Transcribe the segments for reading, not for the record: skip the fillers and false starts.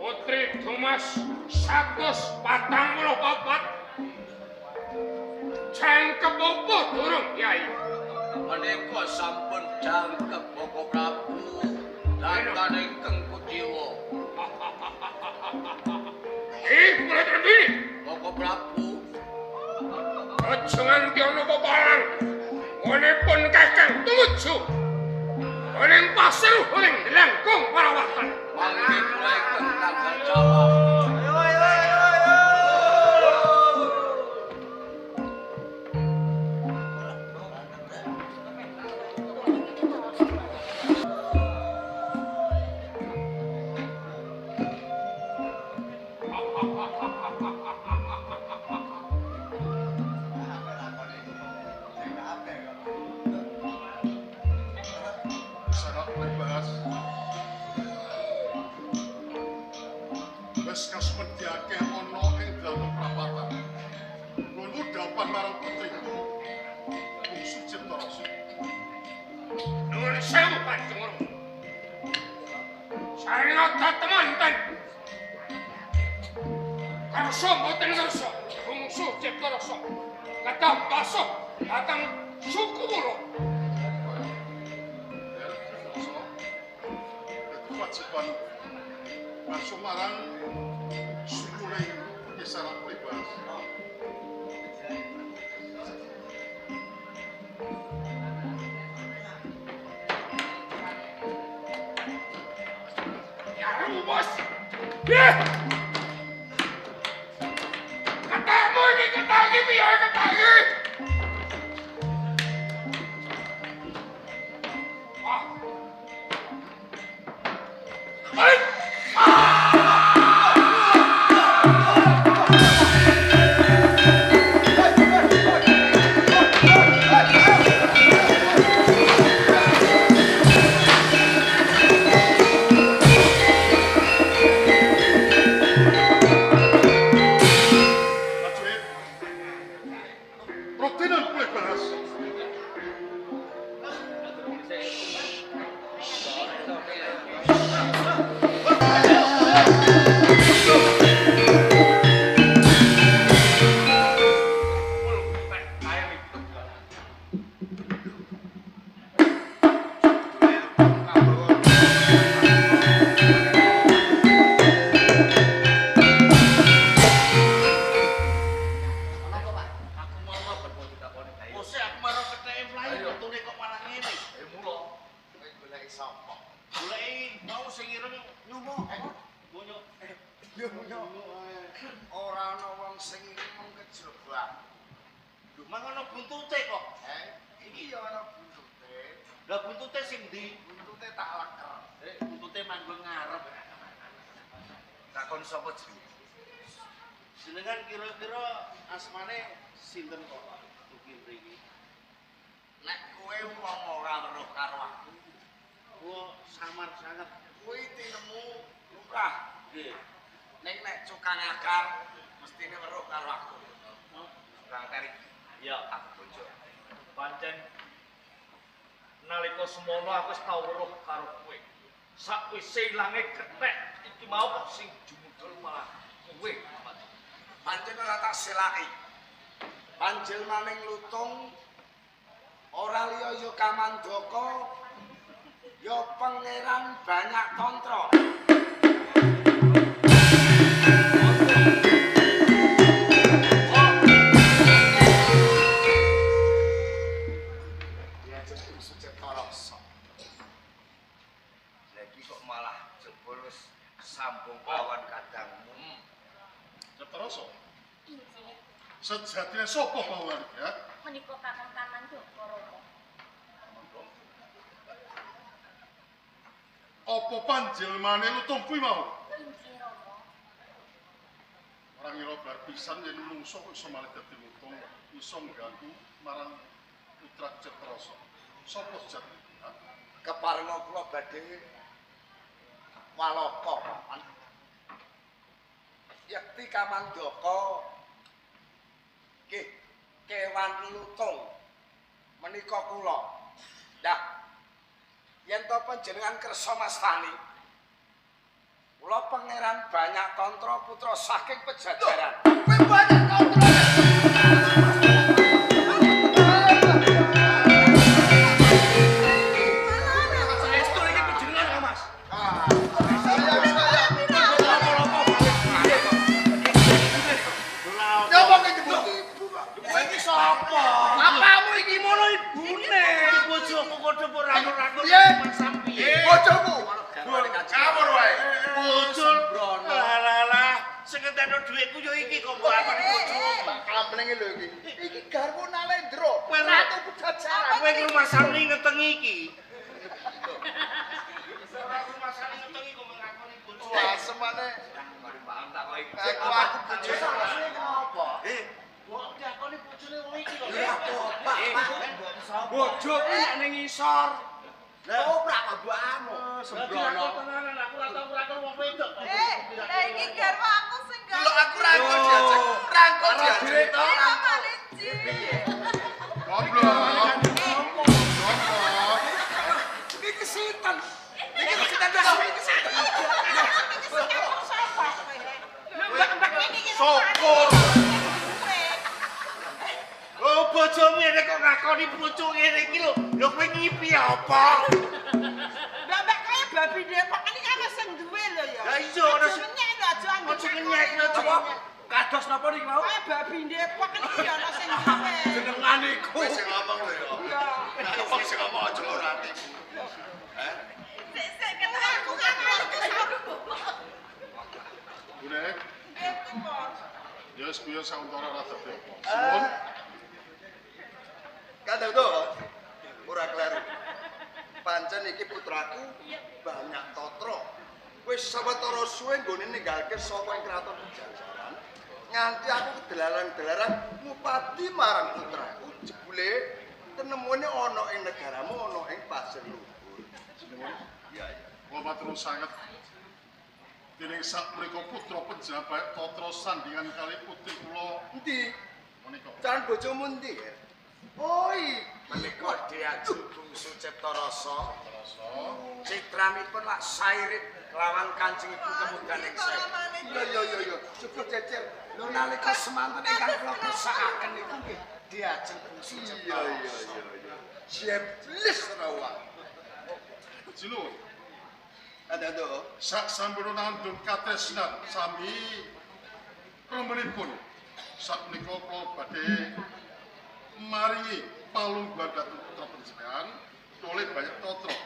Putri Dumas 144 jangkep apa durung Kyai? Menika sampun jangkep Bapak Prabu. Lantan ingkang kuciwa. Mulai terbini. Bapak Prabu. Aja nganti ana pepalang. Wonipun kakang tumuju. Oning pasir oning langkung parawatan. Mangke kula ingkang tanggal jawab. Wes kasmediake ana ing dalem prapatan. Kulo dapan marang putriku. Bungsu Ciptarasa. Nuwun sewu Panjenengan. Saringata temanten. Karso boten ngerso, bungsu Ciptarasa. Kathah pasok datang suku kula. Kewajiban masuk marang sukule kisaran pribas. Ya bos. Yeh. Katamu ini ketagi biar ketagi. Ah. Hai. Rutinan kulit bahas. Ora ana wong sing mung kejebak. Lho mangono buntute kok. Iki ya ana buntute. Lah buntute sing ndi? Buntute tak leker. Buntute manggon ngarep. Takon sapa jenenge? Jenengan kira-kira asmane sinten kok? Iki mriki. Nek kowe wong ora weruh karo aku, Oh, samar sangat. kuwi tinemu lumrah. Nggih. Nek cukang akar mestine weruh karo aku. Tukang akar iki Ya, aku bojo. pancen nalika semono aku wis tau weruh karo kowe. Sakwise ilange kethek iki mau kok sing jumudul malah kowe. Pancen ora tak selaki. Panjenenganing lutung ora liya ya Kamandaka ya pangeran banyak tantra. Ya jeneng Sucetarasa. Lagi kok malah jebul wis sambung kawan kadangmu. Ciptarasa. Injih, Sejatine sapa bawahan ya? menika Kakang Kamandaka Rama. Apa panjenengane lutung kuwi mau? Injih Rama. Ora ngira bar pisan yen menungso kok iso malih dadi lutung, iso ngganggu marang putra Ciptarasa. Sapa sejatine? Keparenga kula badhe walaka paman. Yekti Kamandaka Nggih, kewan lutung menika kula. Dah. Yen to panjenengan kersa mastani. Kula pangeran banyak tantra putra saking Pejajaran. Kowe banyak kontra. Saestu iki panjenengan kok, Mas. Nyapa ke jebul ibu, Pak? Kowe iki sapa? Bapamu iki mono ibune. Bojoku padha rangkul-rangkul Mas piye? Bojoku. Ngawur wae. Bojol. Lah, sing ngeteno dhuwitku yo iki kok mbok akoni bojomu. Tak kamplenge lho iki. Iki garwa Nalendra. Kowe Ratu Pejajaran. Kowe iki rumah sani ngetengi iki. Ora rumah sani ngetengi kok ngakoni bojomu. Wah, semane. Aku bojone kenapa? Kok diakoni bojone wong iki kok. Bojo ku nek ning isor. Oh, prak mbokmu. Sembrono. Tenanan aku ora tau ngrakon wong wedok. Lah iki garwa aku sing Lho aku rangkul diajak. Rangkul diajak. Goblok. Iki kesinten. Iki kesinten dasmu iki kesinten. Sokor. Oh, bojomu nek kok ngakoni bojo ngene iki lho. Lho kowe ngipi apa? Mbak kaya babi Depok ini kan sing duwe lho ya. Lah iya ana sing Ngenyek lho aja anggere. aja ngenyek lho coba. Kados napa niki mau? Kaya babi Depok ini ana sing duwe. Jenengan iku. Kowe sing ngomong lho ya. Ya. Wong sing ngomong aja ora ati. Sik ketemu aku kan aku saru. Bunek, Nggih, Pak. ya wis kuwi sauntara rada apa. Suwun. Kadang tuh, ora kleru. Pancen iki putraku banyak totro. Wis sawetara suwe nggone ninggalke saka ing kraton Pejajaran. Nganti aku kedelaran-delaran ngupati marang putraku jebule tenemune ana ing negaramu ana ing pasir luhur. Iya, iya. Kula matur sanget. Dening sak mriku putra pejabat Tatra sandingan kali putri kula Endi? menika. Can bojomu endi? Oi, Menika diajeng bungsu Ciptarasa. Rasa. Citranipun lak sairit kelawan Kanjeng Ibu Kemudaning Sewu. iya. Cukup cecer. Lho nalika semanten ingkang kula kersakaken niku nggih diajeng bungsu Iya. Ciptarasa. Siap lis rawang. Jilu. Ada tuh. Sak sampun nandhung katresnan sami remenipun. Sak menika kula badhe maringi palungguhan dhateng putra panjenengan oleh banyak tatra.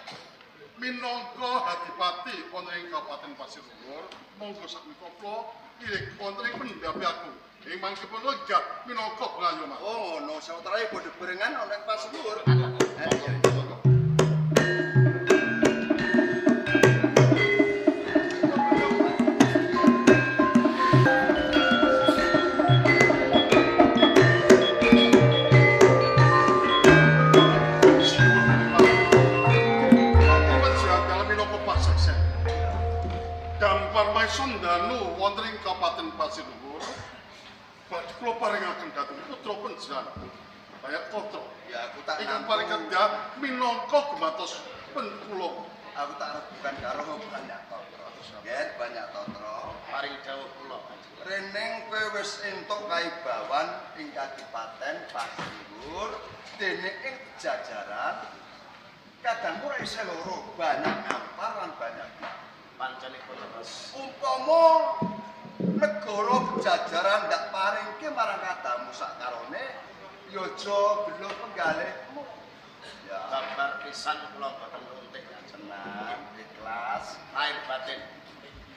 Minangka Hadipati wonten ing Kabupaten Pasir Luhur, monggo sak menika kula pilih wonten ing pendhapi aku. Ing mangkipun legah minangka ngayo mas. Oh, no, sautara bodho berengan ana ing Pasir Luhur. Dampar Maison Danu wonten ing Kabupaten Pasir Luhur. Badhe kula paringaken dhateng putra panjenengan. Banyak tatra. Ya aku tak Ingkang nampu. paling kedhah minangka gematos pen kula. Aku tak rebukan karo banyak totro. Yen banyak totro. Paring dawuh kula. Reneng kowe wis entuk kaibawan ing Kadipaten Pasir Luhur dene ing Pejajaran. Kadang ora isih loro, banyak ngampar lan banyak Panjenipun terus. umpama negara Pejajaran ndak paringke marang kadamu sak karone ya aja belum penggalihmu. Ya Gambar pisan kula boten nuntik senang, ikhlas. lahir batin.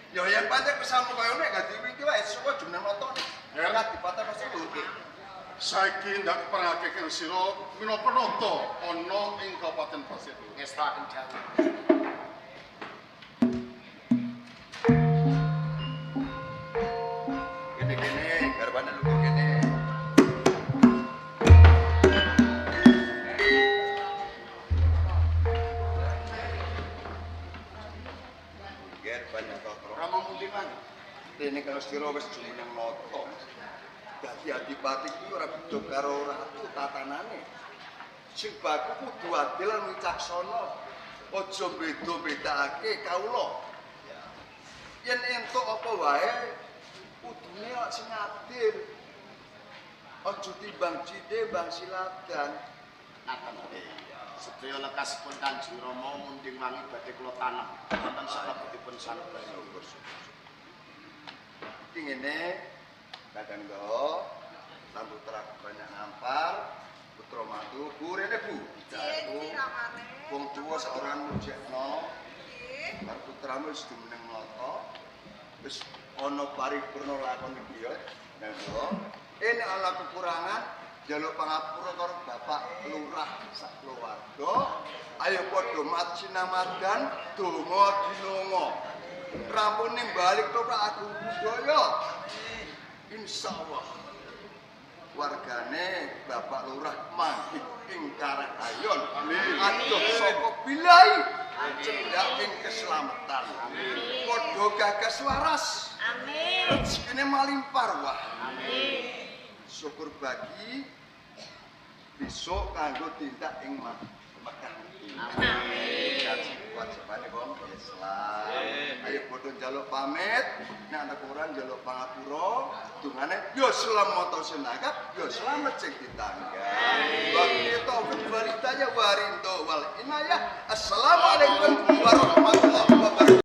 Ya yen pancen kesamu kaya ngene gak diwiki wae saka jeneng notone. Ya. Kadipaten Pasir Luhur. Saiki ndak keparengake kang sira minangka nata ana ing Kabupaten Pasir Luhur. Ngestaken dawuh. Kene garbane luhur kene. Ger banyak totro. Rama mundi mang. Dene kalau sira wis jumeneng nata. Dadi adipati kuwi ora beda karo ratu tatanane. Sing baku kudu adil lan wicaksana. Aja beda-bedakake kawula. Yen entuk apa wae kudune sing adil. Aja timbang cite bang siladan. Ngaten sedaya lekasipun Kanjeng Rama munding wangi badhe kula tanam wonten salebetipun sanubari. Iki ngene kadangdo lan putra banyak nampar putra matu burene Bu jago wong tuwa seorang mujekno karo putramu wis jumeneng mlata wis ana paripurna lakon iki ya nanggo ene ana kekurangan jaluk pangapura karo Bapak Lurah sak keluarga ayo padha mat sinamadan donga dinonga rampune balik to Pak Agung Budaya insyaallah wargane Bapak Lurah manggih ing Karakayon adoh saka bilai cendak ing keselamatan padha gagas waras amin rezekine malimpar wah amin syukur bagi besok kanggo tindak ing Mekah amin kaji wajibane Bang Islam ayo padha njaluk pamit nek ana kurang njaluk pangapura dungane yo selamat senagap yo selamat sing ditangga wa kita wal hidayah warinto wal inayah assalamualaikum warahmatullahi